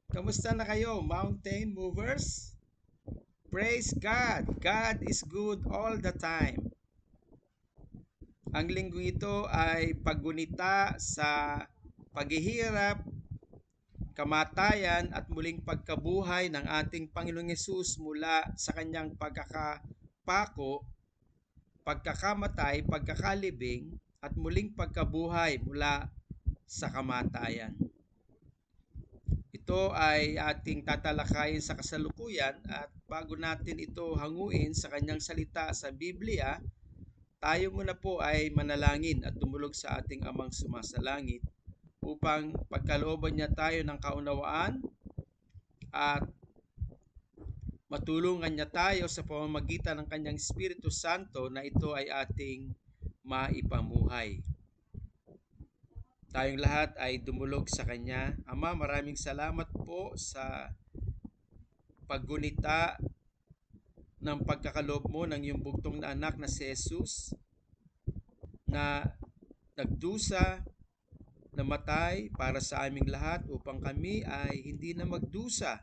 Kamusta na kayo, mountain movers? Praise God! God is good all the time. Ang linggo ito ay paggunita sa paghihirap, kamatayan at muling pagkabuhay ng ating Panginoong Yesus mula sa kanyang pagkakapako, pagkakamatay, pagkakalibing at muling pagkabuhay mula sa kamatayan. Ito ay ating tatalakayin sa kasalukuyan at bago natin ito hanguin sa kanyang salita sa Biblia, tayo muna po ay manalangin at tumulog sa ating Amang sumasalangit upang pagkalooban niya tayo ng kaunawaan at matulungan niya tayo sa pamamagitan ng kanyang Espiritu Santo na ito ay ating maipamuhay. Tayong lahat ay dumulog sa Kanya. Ama, maraming salamat po sa paggunita ng pagkakaloob mo ng iyong bugtong na anak na si Jesus na nagdusa, namatay para sa aming lahat upang kami ay hindi na magdusa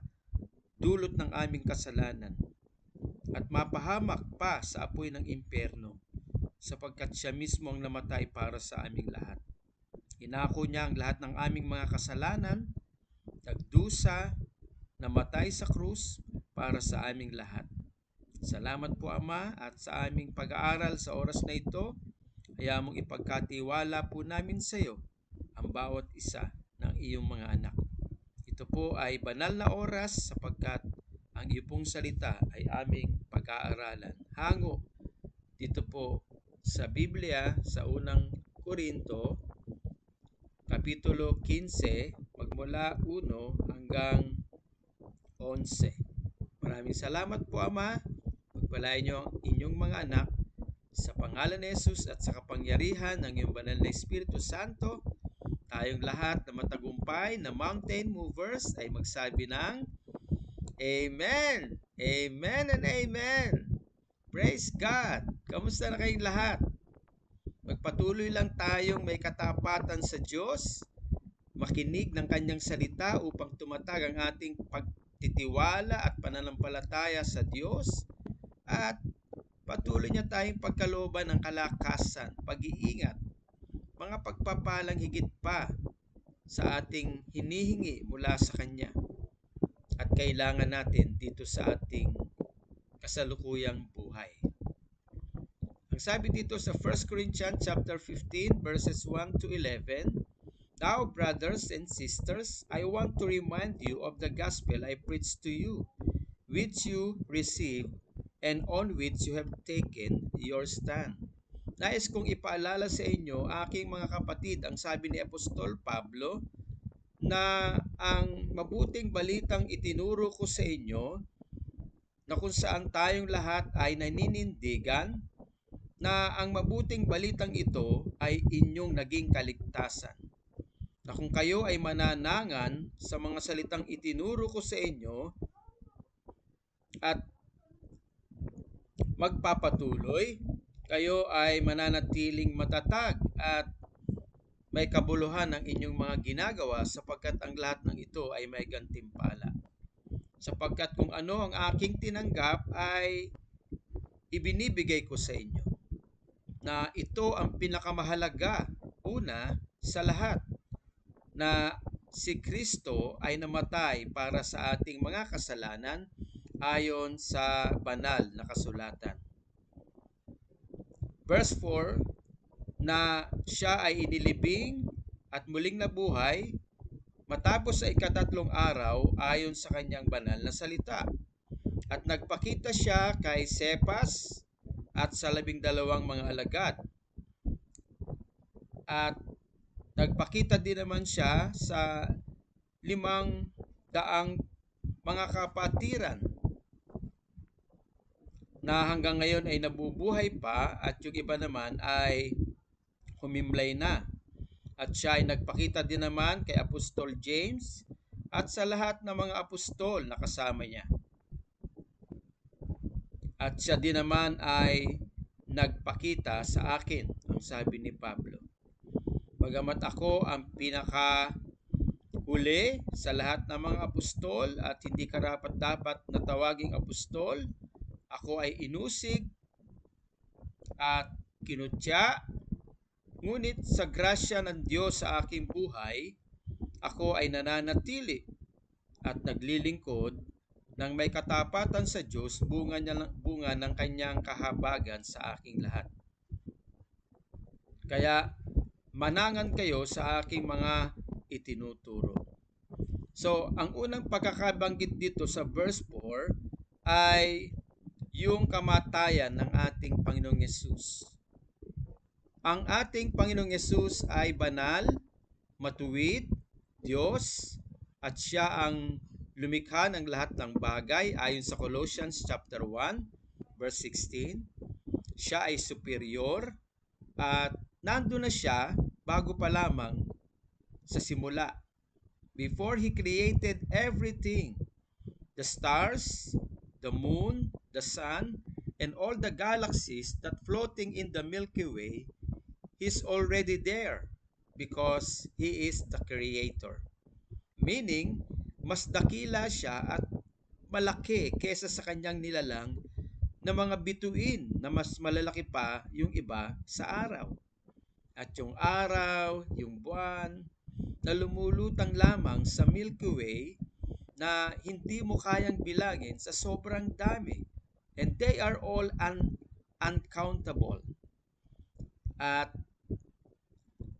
dulot ng aming kasalanan at mapahamak pa sa apoy ng impyerno sapagkat siya mismo ang namatay para sa aming lahat. Inako niya ang lahat ng aming mga kasalanan, nagdusa, namatay sa krus para sa aming lahat. Salamat po Ama at sa aming pag-aaral sa oras na ito, kaya mong ipagkatiwala po namin sa iyo ang bawat isa ng iyong mga anak. Ito po ay banal na oras sapagkat ang iyong pong salita ay aming pag-aaralan. Hango dito po sa Biblia sa unang Korinto, Kapitulo 15, magmula 1 hanggang 11. Maraming salamat po Ama. Pagpalain niyo ang inyong mga anak sa pangalan ni Jesus at sa kapangyarihan ng iyong banal na Espiritu Santo. Tayong lahat na matagumpay na mountain movers ay magsabi ng Amen! Amen and Amen! Praise God! Kamusta na kayong lahat? Magpatuloy lang tayong may katapatan sa Diyos, makinig ng kanyang salita upang tumatag ang ating pagtitiwala at pananampalataya sa Diyos at patuloy niya tayong pagkalooban ng kalakasan, pag-iingat, mga pagpapalang higit pa sa ating hinihingi mula sa Kanya at kailangan natin dito sa ating kasalukuyang buhay. Ang sabi dito sa 1 Corinthians chapter 15 verses 1 to 11, Now, brothers and sisters, I want to remind you of the gospel I preached to you, which you received and on which you have taken your stand. Nais kong ipaalala sa inyo, aking mga kapatid, ang sabi ni Apostol Pablo, na ang mabuting balitang itinuro ko sa inyo, na kung saan tayong lahat ay naninindigan, na ang mabuting balitang ito ay inyong naging kaligtasan. Na kung kayo ay mananangan sa mga salitang itinuro ko sa inyo at magpapatuloy, kayo ay mananatiling matatag at may kabuluhan ng inyong mga ginagawa sapagkat ang lahat ng ito ay may gantimpala. Sapagkat kung ano ang aking tinanggap ay ibinibigay ko sa inyo. Na ito ang pinakamahalaga, una sa lahat, na si Kristo ay namatay para sa ating mga kasalanan ayon sa banal na kasulatan. Verse 4, na siya ay inilibing at muling nabuhay matapos sa ikatatlong araw ayon sa kanyang banal na salita. At nagpakita siya kay Cephas at sa 12 mga alagad. At nagpakita din naman siya sa 500 mga kapatiran na hanggang ngayon ay nabubuhay pa at yung iba naman ay humimlay na. At siya ay nagpakita din naman kay Apostol James at sa lahat ng mga apostol na kasama niya. At siya din naman ay nagpakita sa akin, ang sabi ni Pablo. Bagamat ako ang pinaka Huli, sa lahat ng mga apostol at hindi karapat-dapat na tawaging apostol, ako ay inusig at kinutya. Ngunit sa grasya ng Diyos sa aking buhay, ako ay nananatili at naglilingkod ng may katapatan sa Diyos, bunga ng kanyang kahabagan sa aking lahat. Kaya manangan kayo sa aking mga itinuturo. So, ang unang pagkakabanggit dito sa verse 4 ay yung kamatayan ng ating Panginoong Yesus. Ang ating Panginoong Yesus ay banal, matuwid, Diyos, at siya ang lumikha ng lahat ng bagay ayon sa Colossians chapter 1 verse 16. Siya ay superior at nandun na siya bago pa lamang sa simula. Before He created everything, the stars, the moon, the sun, and all the galaxies that floating in the Milky Way, He's already there because He is the Creator. Meaning, mas dakila siya at malaki kesa sa kanyang nilalang na mga bituin na mas malalaki pa yung iba sa araw. At yung araw, yung buwan, na lumulutang lamang sa Milky Way na hindi mo kayang bilangin sa sobrang dami. And they are all uncountable. At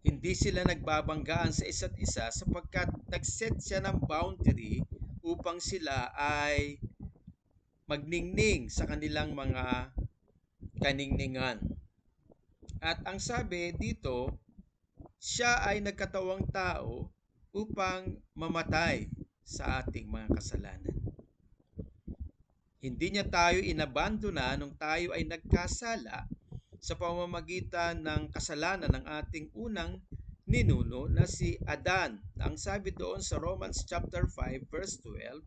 hindi sila nagbabanggaan sa isa't isa sapagkat nag-set siya ng boundary upang sila ay magningning sa kanilang mga kaningningan. At ang sabi dito, siya ay nagkatawang tao upang mamatay sa ating mga kasalanan. Hindi niya tayo inabandona nung tayo ay nagkasala sa pamamagitan ng kasalanan ng ating unang ninuno na si Adan. Ang sabi doon sa Romans chapter 5 verse 12,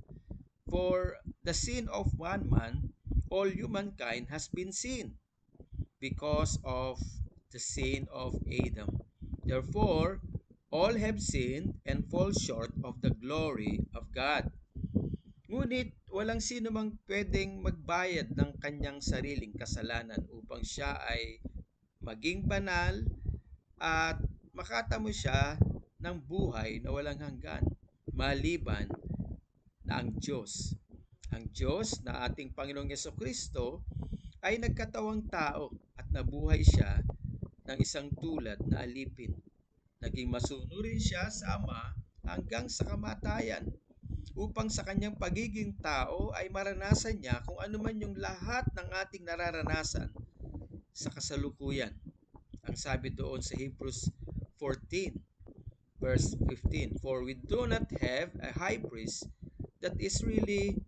for the sin of one man, all humankind has been sin because of the sin of Adam. Therefore, all have sinned and fall short of the glory of God. Ngunit walang sino mang pwedeng magbayad ng kanyang sariling kasalanan upang siya ay maging banal at makatamo siya ng buhay na walang hanggan, maliban na ang Diyos. Ang Diyos na ating Panginoong Jesucristo ay nagkatawang tao at nabuhay siya ng isang tulad na alipin. Naging masunurin siya sa Ama hanggang sa kamatayan upang sa kanyang pagiging tao ay maranasan niya kung ano man yung lahat ng ating nararanasan sa kasalukuyan. Ang sabi doon sa Hebrews 14 verse 15, for we do not have a high priest that is really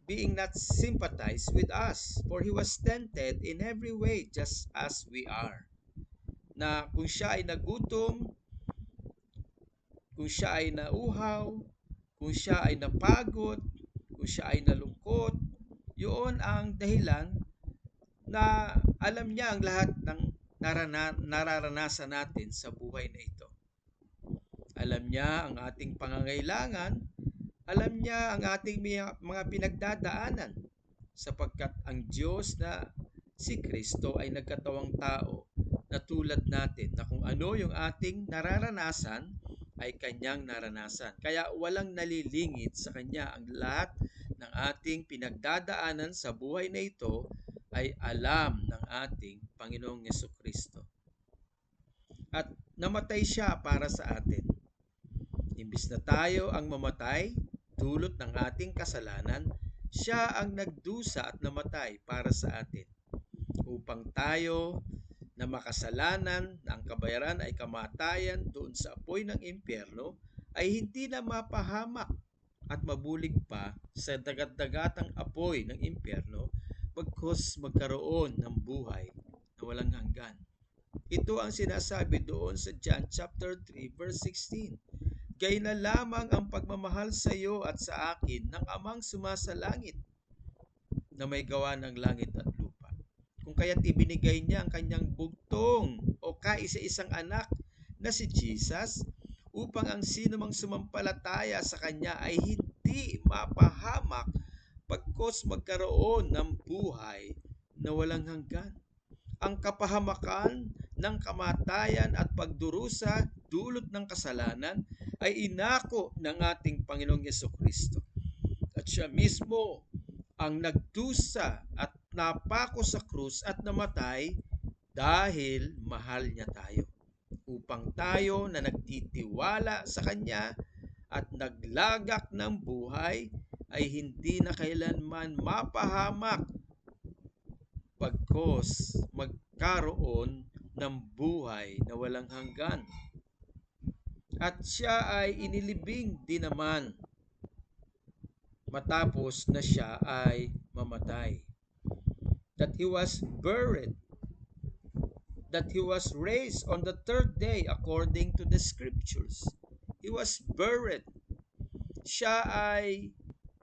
being not sympathized with us, for he was tempted in every way just as we are. Na kung siya ay nagutom, kung siya ay nauhaw, kung siya ay napagod, kung siya ay nalungkot, yun ang dahilan na alam niya ang lahat ng nararanasan natin sa buhay na ito. Alam niya ang ating pangangailangan, alam niya ang ating mga pinagdadaanan, sapagkat ang Diyos na si Kristo ay nagkatawang tao na tulad natin, na kung ano yung ating nararanasan ay kanyang naranasan. Kaya walang nalilingit sa kanya. Ang lahat ng ating pinagdadaanan sa buhay na ito ay alam ng ating Panginoong Jesucristo. At namatay siya para sa atin. Imbis na tayo ang mamatay dulot ng ating kasalanan, siya ang nagdusa at namatay para sa atin upang tayo na makasalanan na ang kabayaran ay kamatayan doon sa apoy ng impyerno ay hindi na mapahamak at mabulig pa sa dagat-dagatang apoy ng impyerno pagkos magkaroon ng buhay na walang hanggan. Ito ang sinasabi doon sa John chapter 3 verse 16. Gay na lamang ang pagmamahal sa iyo at sa akin ng Amang sumasalangit na may gawa ng langit at lupa. Kung kaya't ibinigay niya ang kanyang bugtong o kaisa-isang anak na si Jesus upang ang sinumang sumampalataya sa Kanya ay hindi mapahamak pagkos magkaroon ng buhay na walang hanggan. Ang kapahamakan ng kamatayan at pagdurusa dulot ng kasalanan ay inako ng ating Panginoong Yesukristo. At siya mismo ang nagdusa at napako sa krus at namatay dahil mahal niya tayo. Upang tayo na nagtitiwala sa Kanya at naglagak ng buhay ay hindi na kailanman mapahamak pagkos magkaroon ng buhay na walang hanggan. At siya ay inilibing din naman matapos na siya ay mamatay. That he was buried, that he was raised on the third day according to the scriptures. He was buried. Siya ay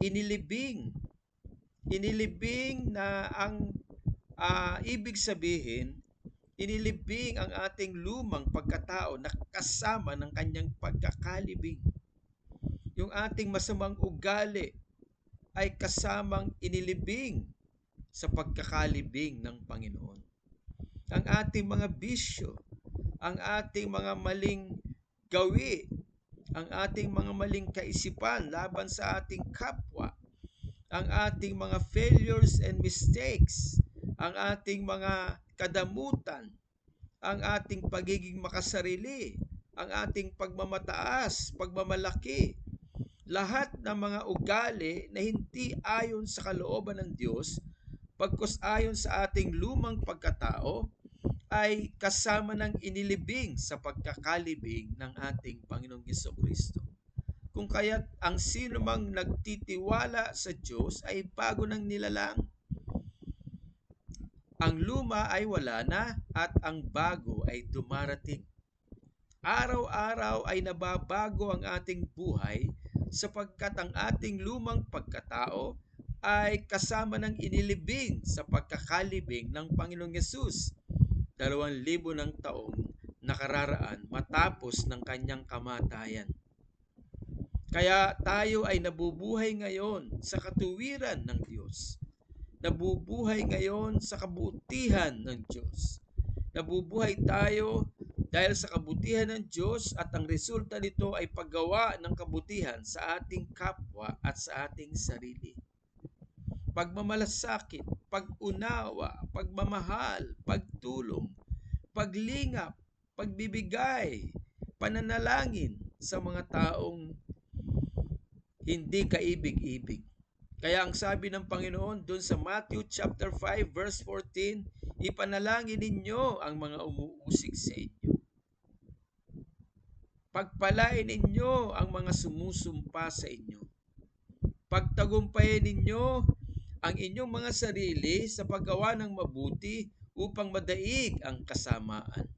inilibing. Inilibing na ang ibig sabihin, inilibing ang ating lumang pagkatao na kasama ng kanyang pagkakalibing. Yung ating masamang ugali ay kasamang inilibing sa pagkakalibing ng Panginoon. Ang ating mga bisyo, ang ating mga maling gawi, ang ating mga maling kaisipan laban sa ating kapwa, ang ating mga failures and mistakes, ang ating mga kadamutan, ang ating pagiging makasarili, ang ating pagmamataas, pagmamalaki, lahat ng mga ugali na hindi ayon sa kalooban ng Diyos, pagkus ayon sa ating lumang pagkatao, ay kasama ng inilibing sa pagkakalibing ng ating Panginoong Yesukristo. Kung kaya't ang sino mang nagtitiwala sa Diyos ay bago ng nilalang. Ang luma ay wala na at ang bago ay dumarating. Araw-araw ay nababago ang ating buhay sapagkat ang ating lumang pagkatao ay kasama ng inilibing sa pagkakalibing ng Panginoong Yesus 2,000 ng taong nakararaan matapos ng kanyang kamatayan. Kaya tayo ay nabubuhay ngayon sa katuwiran ng Diyos. Nabubuhay ngayon sa kabutihan ng Diyos. Nabubuhay tayo dahil sa kabutihan ng Diyos at ang resulta nito ay paggawa ng kabutihan sa ating kapwa at sa ating sarili. Pagmamalasakit, pag-unawa, pagmamahal, pagtulong, paglingap, pagbibigay, pananalangin sa mga taong hindi kaibig-ibig. Kaya ang sabi ng Panginoon doon sa Matthew chapter 5 verse 14, ipanalangin ninyo ang mga umuusig sa inyo. Pagpalain ninyo ang mga sumusumpa sa inyo. Pagtagumpayin ninyo ang inyong mga sarili sa paggawa ng mabuti upang madaig ang kasamaan.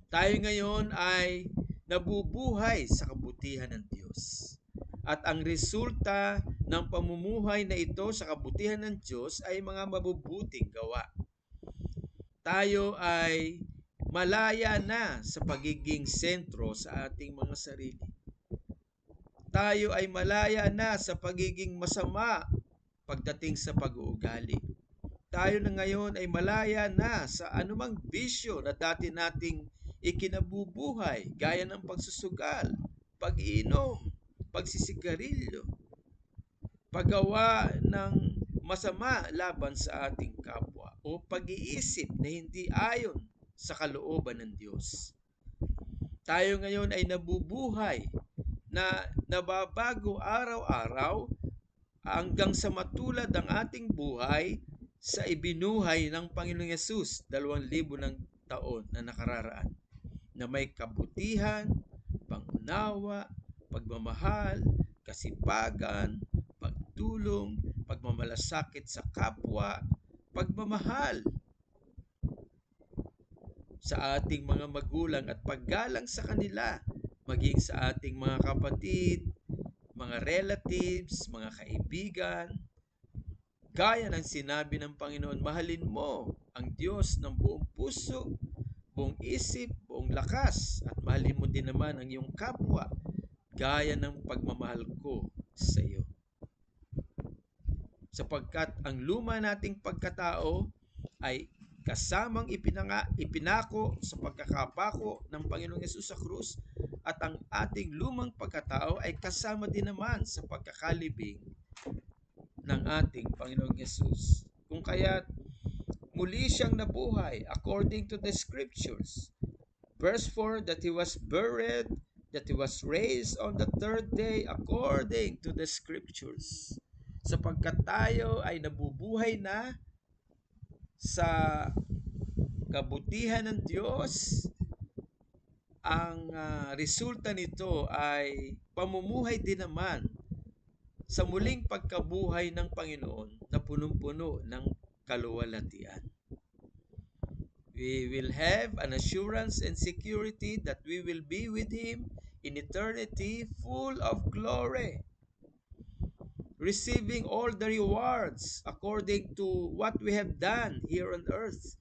Tayo ngayon ay nabubuhay sa kabutihan ng Diyos. At ang resulta ng pamumuhay na ito sa kabutihan ng Diyos ay mga mabubuting gawa. Tayo ay malaya na sa pagiging sentro sa ating mga sarili. Tayo ay malaya na sa pagiging masama pagdating sa pag-uugali. Tayo na ngayon ay malaya na sa anumang bisyo na dati nating ikinabubuhay gaya ng pagsusugal, pag-iinom, pagsisigarilyo, paggawa ng masama laban sa ating kapwa o pag-iisip na hindi ayon sa kalooban ng Diyos. Tayo ngayon ay nabubuhay na nababago araw-araw hanggang sa matulad ang ating buhay sa ibinuhay ng Panginoong Yesus 2,000 ng taon na nakararaan, na may kabutihan, pangunawa, pagmamahal, kasipagan, pagtulong, pagmamalasakit sa kapwa, pagmamahal sa ating mga magulang at paggalang sa kanila, maging sa ating mga kapatid, mga relatives, mga kaibigan. Gaya ng sinabi ng Panginoon, mahalin mo ang Diyos ng buong puso, buong isip, buong buong lakas at mahalin mo din naman ang iyong kapwa gaya ng pagmamahal ko sa iyo. Sapagkat ang luma nating pagkatao ay kasamang ipinako sa pagkakapako ng Panginoong Yesus sa krus, at ang ating lumang pagkatao ay kasama din naman sa pagkakalibing ng ating Panginoong Yesus. Kung kaya't muli siyang nabuhay according to the scriptures. Verse 4, that he was buried, that he was raised on the third day according to the scriptures. Sapagkat tayo ay nabubuhay na sa kabutihan ng Diyos, ang resulta nito ay pamumuhay din naman sa muling pagkabuhay ng Panginoon na punong-puno ng kaluwalhatian. We will have an assurance and security that we will be with Him in eternity, full of glory, receiving all the rewards according to what we have done here on earth.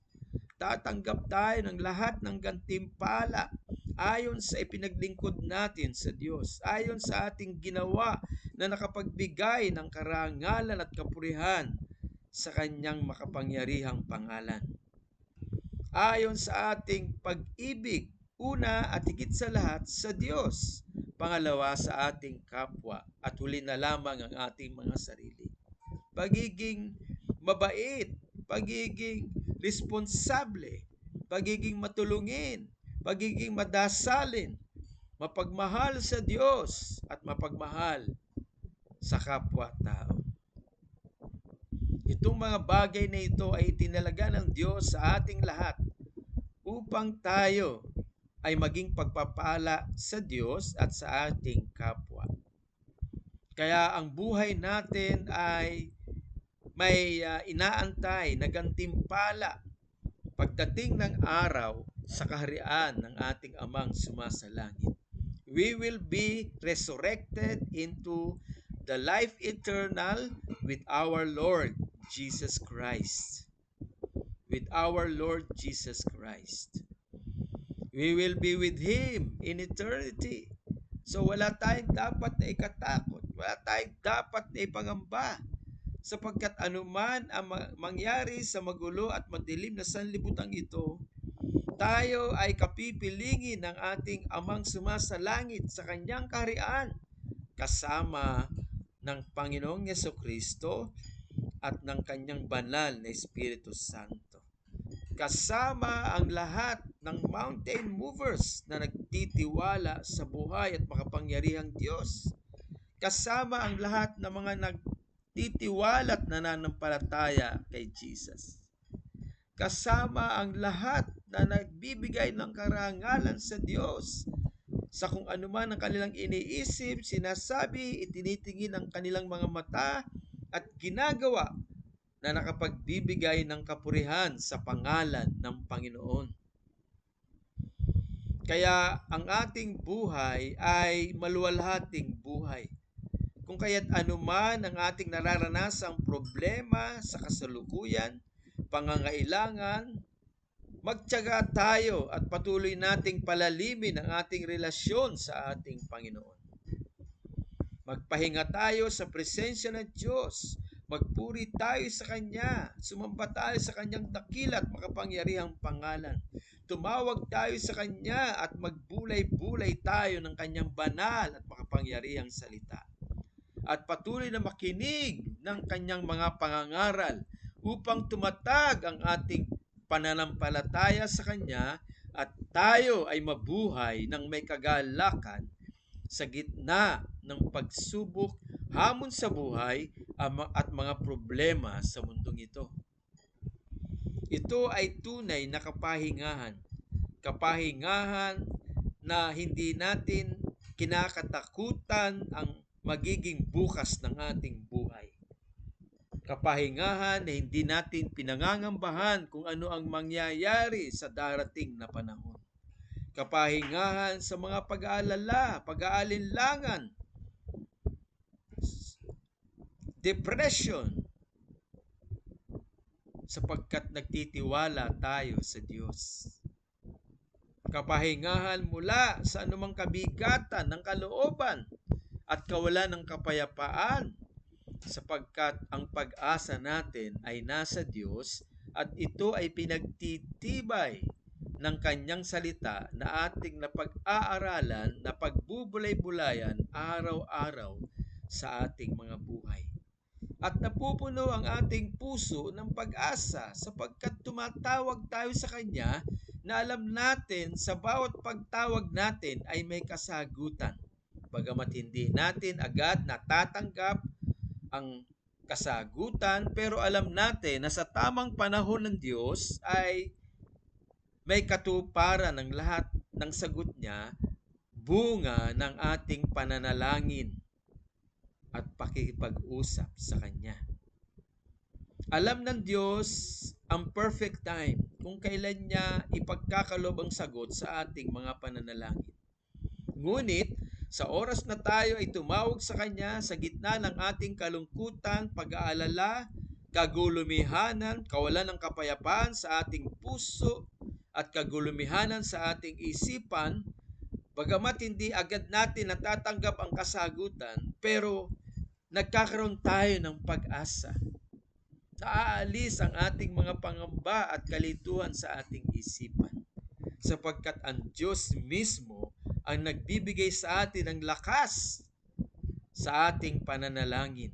Tatanggap tayo ng lahat ng gantimpala ayon sa ipinaglingkod natin sa Diyos, ayon sa ating ginawa na nakapagbigay ng karangalan at kapurihan sa Kanyang makapangyarihang pangalan. Ayon sa ating pag-ibig, una at higit sa lahat sa Diyos, pangalawa sa ating kapwa, at huli na lamang ang ating mga sarili. Pagiging mabait, pagiging responsable, pagiging matulungin, pagiging madasalin, mapagmahal sa Diyos at mapagmahal sa kapwa-tao. Itong mga bagay na ito ay itinalaga ng Diyos sa ating lahat upang tayo ay maging pagpapala sa Diyos at sa ating kapwa. Kaya ang buhay natin ay may inaantay na gantimpala pagdating ng araw sa kaharian ng ating Amang sumasalangit. We will be resurrected into the life eternal with our Lord Jesus Christ. With our Lord Jesus Christ. We will be with Him in eternity. So wala tayong dapat na ikatakot. Wala tayong dapat na ipangamba. Sapagkat anuman ang mangyari sa magulo at madilim na sanlibutan ito, tayo ay kapipilingin ng ating Amang sumasalangit sa Kanyang kaharian kasama ng Panginoong Yesukristo at ng Kanyang banal na Espiritu Santo. Kasama ang lahat ng mountain movers na nagtitiwala sa buhay at makapangyarihang Diyos. Kasama ang lahat ng mga nagtitiwala at nananampalataya kay Jesus. Kasama ang lahat na nagbibigay ng karangalan sa Diyos sa kung anuman ang kanilang iniisip, sinasabi, itinitingin ang kanilang mga mata at ginagawa na nakapagbibigay ng kapurihan sa pangalan ng Panginoon. Kaya ang ating buhay ay maluwalhating buhay. Kung kaya't anuman ang ating nararanasang problema sa kasalukuyan, pangangailangan, magtiyaga tayo at patuloy nating palalimin ang ating relasyon sa ating Panginoon. Magpahinga tayo sa presensya ng Diyos. Magpuri tayo sa Kanya. Sumamba tayo sa Kanyang dakila at makapangyarihang pangalan. Tumawag tayo sa Kanya at magbulay-bulay tayo ng Kanyang banal at makapangyarihang salita. At patuloy na makinig ng Kanyang mga pangangaral upang tumatag ang ating pananampalataya sa Kanya at tayo ay mabuhay ng may kagalakan sa gitna ng pagsubok, hamon sa buhay at mga problema sa mundong ito. Ito ay tunay na kapahingahan. Kapahingahan na hindi natin kinakatakutan ang magiging bukas ng ating buhay. Kapahingahan na hindi natin pinangangambahan kung ano ang mangyayari sa darating na panahon. Kapahingahan sa mga pag-aalala, pag-aalinlangan, depression, sapagkat nagtitiwala tayo sa Diyos. kapahingahan mula sa anumang kabigatan ng kalooban at kawalan ng kapayapaan, sapagkat ang pag-asa natin ay nasa Diyos at ito ay pinagtitibay ng kanyang salita na ating napag-aaralan na pagbubulay-bulayan araw-araw sa ating mga buhay. At napupuno ang ating puso ng pag-asa sapagkat tumatawag tayo sa Kanya na alam natin sa bawat pagtawag natin ay may kasagutan. Bagamat hindi natin agad natatanggap ang kasagutan, pero alam natin na sa tamang panahon ng Diyos ay may katuparan ng lahat ng sagot niya, bunga ng ating pananalangin at pakikipag-usap sa Kanya. Alam ng Diyos ang perfect time kung kailan niya ipagkakalob ang sagot sa ating mga pananalangin. Ngunit, sa oras na tayo ay tumawag sa Kanya sa gitna ng ating kalungkutan, pag-aalala, kagulumihanan, kawalan ng kapayapaan sa ating puso at kagulumihanan sa ating isipan, bagamat hindi agad natin natatanggap ang kasagutan, pero nagkakaroon tayo ng pag-asa. Naaalis ang ating mga pangamba at kalituhan sa ating isipan, sapagkat ang Diyos mismo ang nagbibigay sa atin ng lakas sa ating pananalangin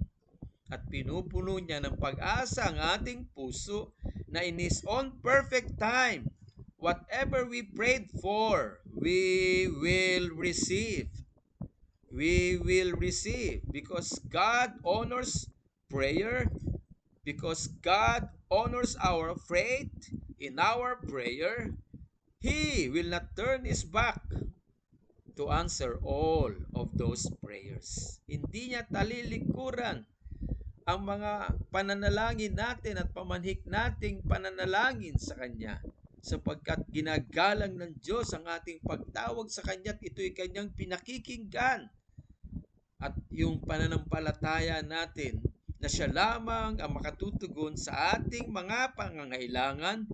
at pinupuno niya ng pag-asa ang ating puso na in His own perfect time, whatever we prayed for, we will receive. We will receive because God honors prayer, because God honors our faith in our prayer. He will not turn His back to answer all of those prayers. Hindi niya talilikuran ang mga pananalangin natin at pamanhik nating pananalangin sa Kanya, sapagkat ginagalang ng Diyos ang ating pagtawag sa Kanya at ito'y Kanyang pinakikinggan. At yung pananampalataya natin na siya lamang ang makatutugon sa ating mga pangangailangan,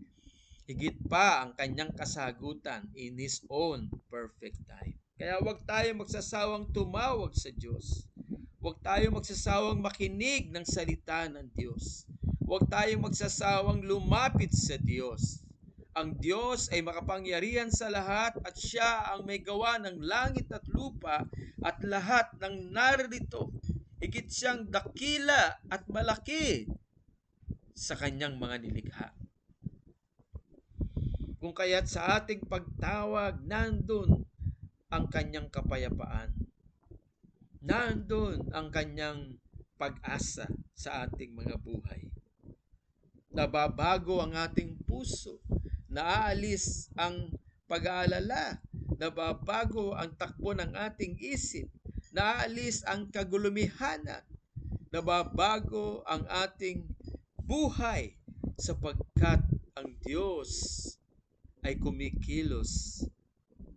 higit pa ang kanyang kasagutan in His own perfect time. Kaya huwag tayo magsasawang tumawag sa Diyos. Huwag tayo magsasawang makinig ng salita ng Diyos. Huwag tayo magsasawang lumapit sa Diyos. Ang Diyos ay makapangyarihan sa lahat at siya ang may gawa ng langit at lupa at lahat ng naririto. Higit siyang dakila at malaki sa kanyang mga nilikha. Kung kaya't sa ating pagtawag, nandun ang kanyang kapayapaan. Nandun ang kanyang pag-asa sa ating mga buhay. Nababago ang ating puso. Naaalis ang pag-aalala. Nababago ang takbo ng ating isip. Naaalis ang kagulumihanan. Nababago ang ating buhay sapagkat ang Diyos ay kumikilos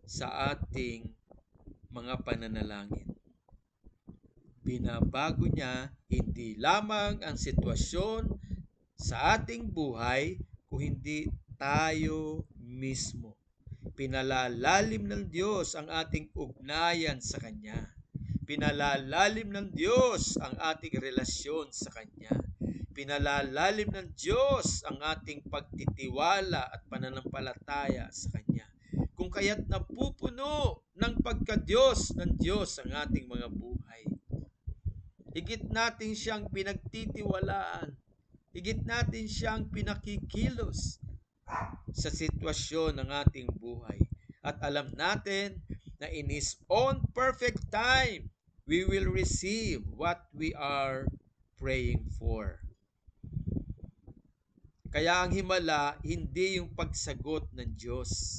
sa ating mga pananalangin. Binabago niya hindi lamang ang sitwasyon sa ating buhay, kung hindi tayo mismo. Pinalalalim ng Diyos ang ating ugnayan sa Kanya. Pinalalalim ng Diyos ang ating relasyon sa Kanya. Pinalalalim ng Diyos ang ating pagtitiwala at pananampalataya sa Kanya. Kung kaya't napupuno ng pagka-Diyos ng Diyos ang ating mga buhay. Higit natin siyang pinagtitiwalaan. Higit natin siyang pinakikilos sa sitwasyon ng ating buhay. At alam natin na in His own perfect time, we will receive what we are praying for. Kaya ang himala, hindi yung pagsagot ng Diyos.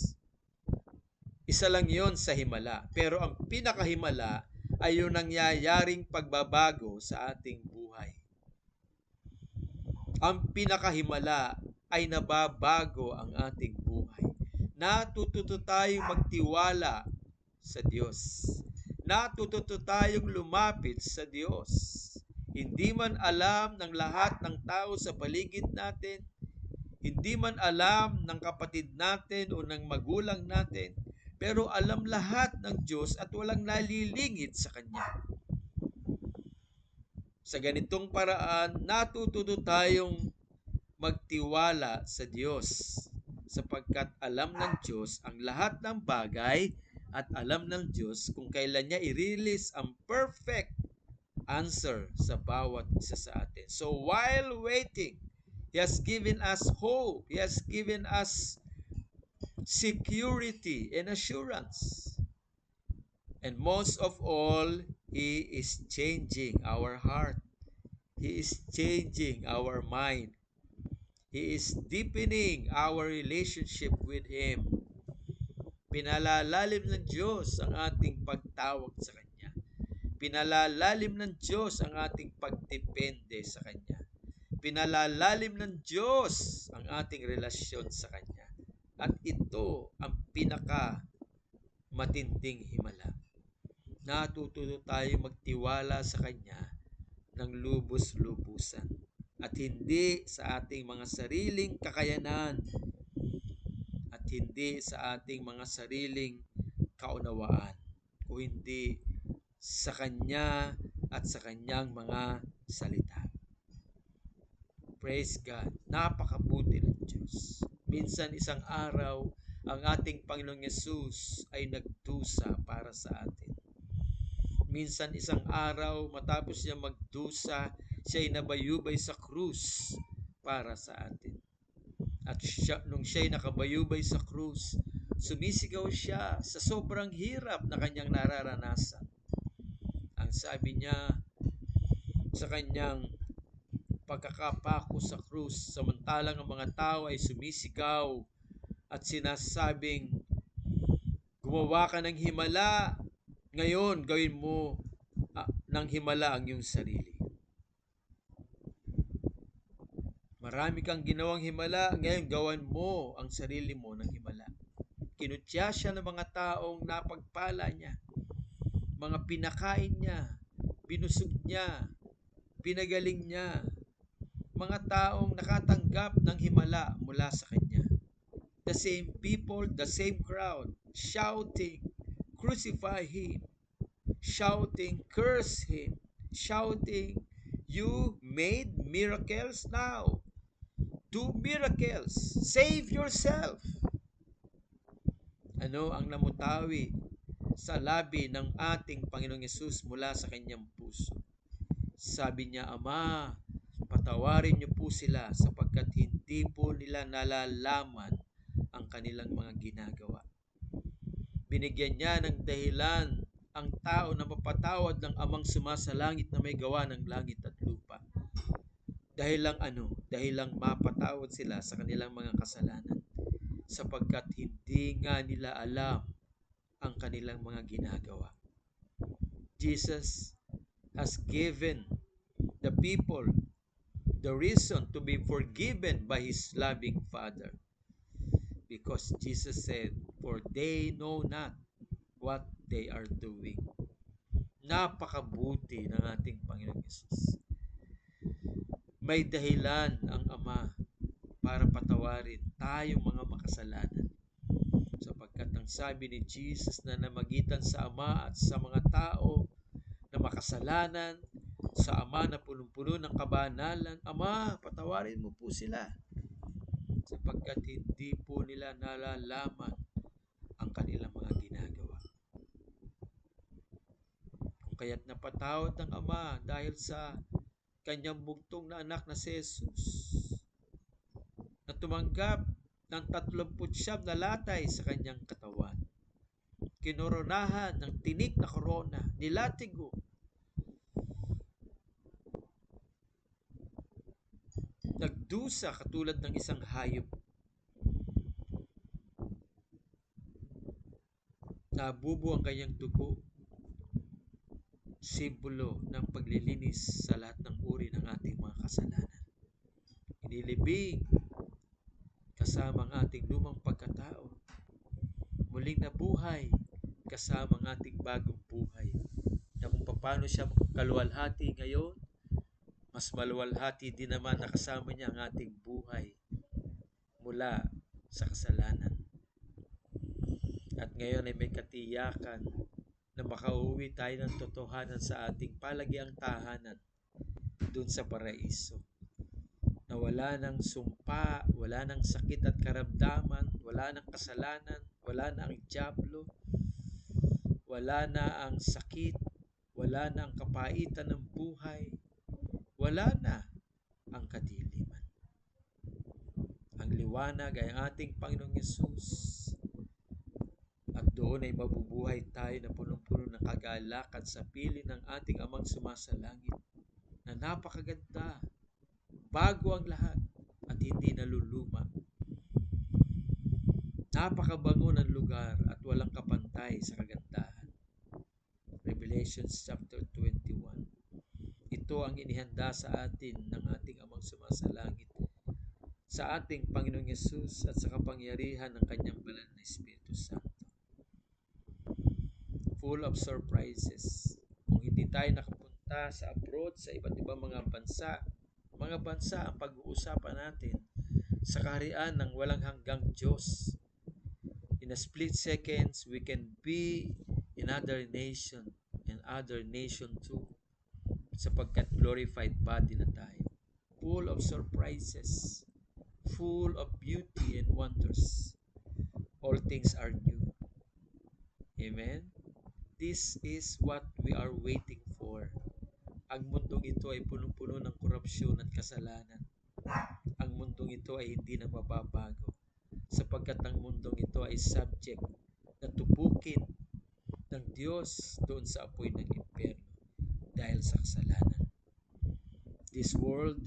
Isa lang yon sa himala. Pero ang pinakahimala ay yung nangyayaring pagbabago sa ating buhay. Ang pinakahimala ay nababago ang ating buhay. Natututo tayong magtiwala sa Diyos. Natututo tayong lumapit sa Diyos. Hindi man alam ng lahat ng tao sa paligid natin, Hindi man alam ng kapatid natin o ng magulang natin, pero alam lahat ng Diyos at walang nalilingid sa Kanya. Sa ganitong paraan, natututo tayong magtiwala sa Diyos sapagkat alam ng Diyos ang lahat ng bagay at alam ng Diyos kung kailan niya i-release ang perfect answer sa bawat isa sa atin. So while waiting, He has given us hope. He has given us security and assurance. And most of all, He is changing our heart. He is changing our mind. He is deepening our relationship with Him. Pinalalalim ng Diyos ang ating pagtawag sa Kanya. Pinalalalim ng Diyos ang ating pagdepende sa Kanya. Pinalalalim ng Diyos ang ating relasyon sa Kanya. At ito ang pinaka matinding himala. Natututo tayo magtiwala sa Kanya ng lubos-lubusan at hindi sa ating mga sariling kakayanan at hindi sa ating mga sariling kaunawaan, kung hindi sa Kanya at sa Kanyang mga salita. Praise God. Napakabuti ng Diyos. Minsan isang araw, ang ating Panginoong Yesus ay nagdusa para sa atin. Minsan isang araw, matapos niya magdusa, siya ay nabayubay sa krus para sa atin. At nung siya ay nakabayubay sa krus, sumisigaw siya sa sobrang hirap na kanyang nararanasan. Ang sabi niya sa kanyang pagkakapako sa krus, samantalang ang mga tao ay sumisigaw at sinasabing, gumawa ka ng himala, ngayon gawin mo ng himala ang iyong sarili. Marami kang ginawang himala, ngayon gawan mo ang sarili mo ng himala. Kinutya siya ng mga taong napagpala niya, mga pinakain niya, binusog niya, pinagaling niya, mga taong nakatanggap ng himala mula sa kanya. The same people, the same crowd, shouting, crucify Him, shouting, curse Him, shouting, you made miracles now. Do miracles. Save yourself. Ano ang namutawi sa labi ng ating Panginoong Yesus mula sa kanyang puso? Sabi niya, Ama, patawarin niyo po sila sapagkat hindi po nila nalalaman ang kanilang mga ginagawa. Binigyan niya ng dahilan ang tao na mapatawad ng amang sumasalangit na may gawa ng langit at lupa. Dahil lang ano? Dahil lang mapatawad sila sa kanilang mga kasalanan sapagkat hindi nga nila alam ang kanilang mga ginagawa. Jesus has given the people the reason to be forgiven by His loving Father. Because Jesus said, for they know not what they are doing. Napakabuti ng ating Panginoong Yesus. May dahilan ang Ama para patawarin tayong mga makasalanan. Sapagkat ang sabi ni Jesus na namagitan sa Ama at sa mga tao na makasalanan, sa Ama na punong-puno ng kabanalan, Ama, patawarin mo po sila. Sapagkat hindi po nila nalalaman ang kanilang mga ginagawa. Kung kaya't napatawad ng Ama dahil sa kanyang bugtong na anak na si Jesus, na tumanggap ng 39 na latay sa kanyang katawan, kinoronahan ng tinik na korona, nilatigo, nagdusa katulad ng isang hayop, nabubo ang kanyang dugo, simbolo ng paglilinis sa lahat ng uri ng ating mga kasalanan. Inilibing kasama ang ating lumang pagkatao, muling nabuhay kasama ang ating bagong buhay, na kung paano siya kaluwalhati ngayon, mas maluwalhati din naman na kasama niya ang ating buhay mula sa kasalanan. At ngayon ay may katiyakan na makauwi tayo ng totohanan sa ating palagiang tahanan dun sa paraiso. Na wala ng sumpa, wala ng sakit at karamdaman, wala ng kasalanan, wala na ang dyablo, wala na ang sakit, wala na ang kapaitan ng buhay, wala na ang kadiliman. Ang liwanag ay ang ating Panginoong Yesus. At doon ay mabubuhay tayo na punong-puno ng kagalakan sa piling ng ating Amang sumasalangit na napakaganda, bago ang lahat at hindi naluluma. Napakabango ng lugar at walang kapantay sa kagandahan. Revelation chapter 21. Ito ang inihanda sa atin ng ating Amang sumasalangit sa ating Panginoong Yesus at sa kapangyarihan ng kanyang banal na Espiritu Santo. Full of surprises. Kung hindi tayo nakapunta sa abroad, sa iba't ibang mga bansa ang pag-uusapan natin sa kaharian ng walang hanggang Diyos. In a split seconds, we can be in other nation and other nation too, sapagkat glorified body na tayo. Full of surprises, full of beauty and wonders. All things are new. Amen? This is what we are waiting for. Ang mundong ito ay punong-puno ng korupsyon at kasalanan. Ang mundong ito ay hindi na mababago, sapagkat ang mundong ito ay subject na tubukin ng Diyos doon sa apoy ng impyerno dahil sa kasalanan. This world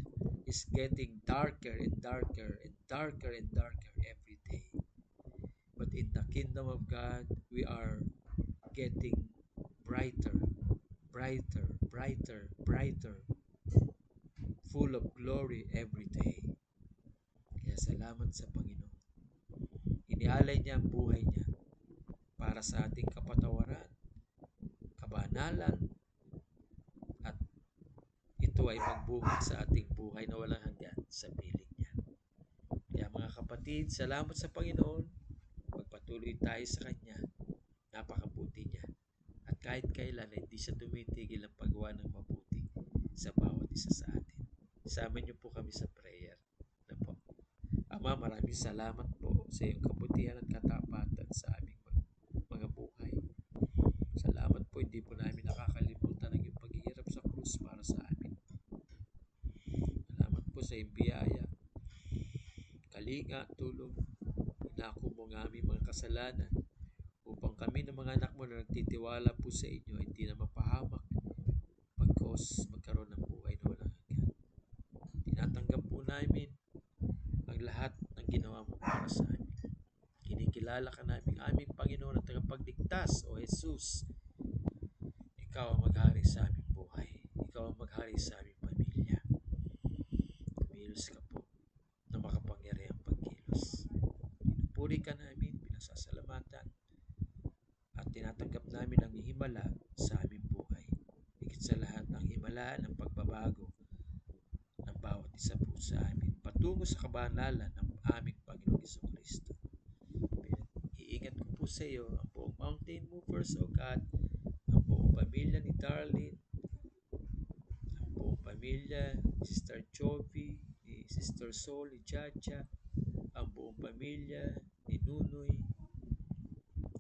is getting darker and darker and darker and darker every day. But in the kingdom of God, we are getting brighter, brighter, brighter, brighter, full of glory every day. Kaya salamat sa Panginoon. Inialay niya ang buhay niya para sa ating kapatawaran, kabanalan, at ito ay magbunga sa ating buhay na walang hanggan sa piling niya. Kaya mga kapatid, salamat sa Panginoon. Magpatuloy tayo sa Kanya. Napakabuti niya. At kahit kailan hindi siya tumitigil ang paggawa ng mabuti sa bawat isa sa atin. Isama niyo po kami sa prayer. Na po. Ama, maraming salamat po sa iyong kabutihan at katapatan sa aming mga buhay. Salamat po, hindi po namin nakakalimutan ang iyong paghihirap sa krus para sa amin. Salamat po sa iyong biyaya, kalinga, tulong. Inako mo ang aming mga kasalanan upang kami ng mga anak mo na nagtitiwala po sa inyo hindi na mapahamak pagkos magkaroon ng buhay na walang hanggan. Tinatanggap po namin ang lahat ng ginawa mo para sa amin. Kinikilala ka namin aming Panginoon at tagapagligtas, O Jesus. Ikaw ang maghari sa aming buhay. Ikaw ang maghari sa aming pamilya. Kumilos ka po na makapangyarihang pagkilos. Pinupuri ka namin, pinasasalamatan, at tinatanggap namin ang himala sa aming buhay. Higit sa lahat, ang himala ng pagbabago ng bawat isa po sa amin patungo sa kabanalan ng aming Panginoong Jesucristo. Iingat ko po sa iyo ang buong Mountain Movers, O God, ang buong pamilya ni Darlene, ang buong pamilya ni Sister Jovi, ni Sister Sol, ni Jaja, ang buong pamilya ni Nunoy,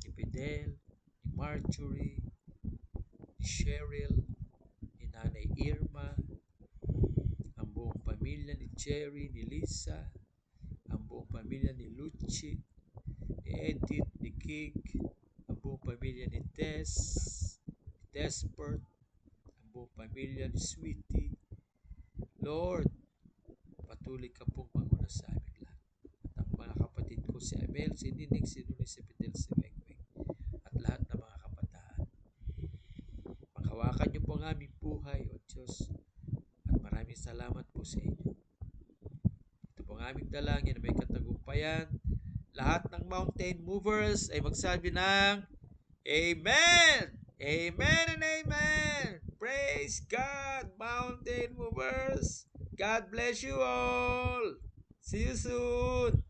ni Fidel, ni Marjorie, ni Cheryl, ni Nanay Irma, ang buong pamilya ni Jerry, ni Lisa, ang buong pamilya ni Luchi, ni Edith, ni Kig, ang buong pamilya ni Tess, ni Despert, ang buong pamilya ni Sweetie. Lord, patuloy ka pong manguna sa aming lahat. At ang mga kapatid ko, si Amel, si Nining, si Nuni, si Fidel, si Wengweng, at lahat ng mga kabataan. Panghawakan niyo po ang aming buhay, O Diyos, at maraming salamat po sa inyo. Ito po ang aming dalangin na may katagumpayan. Lahat ng Mountain Movers ay magsabi ng Amen! Amen and Amen! Praise God, Mountain Movers! God bless you all! See you soon!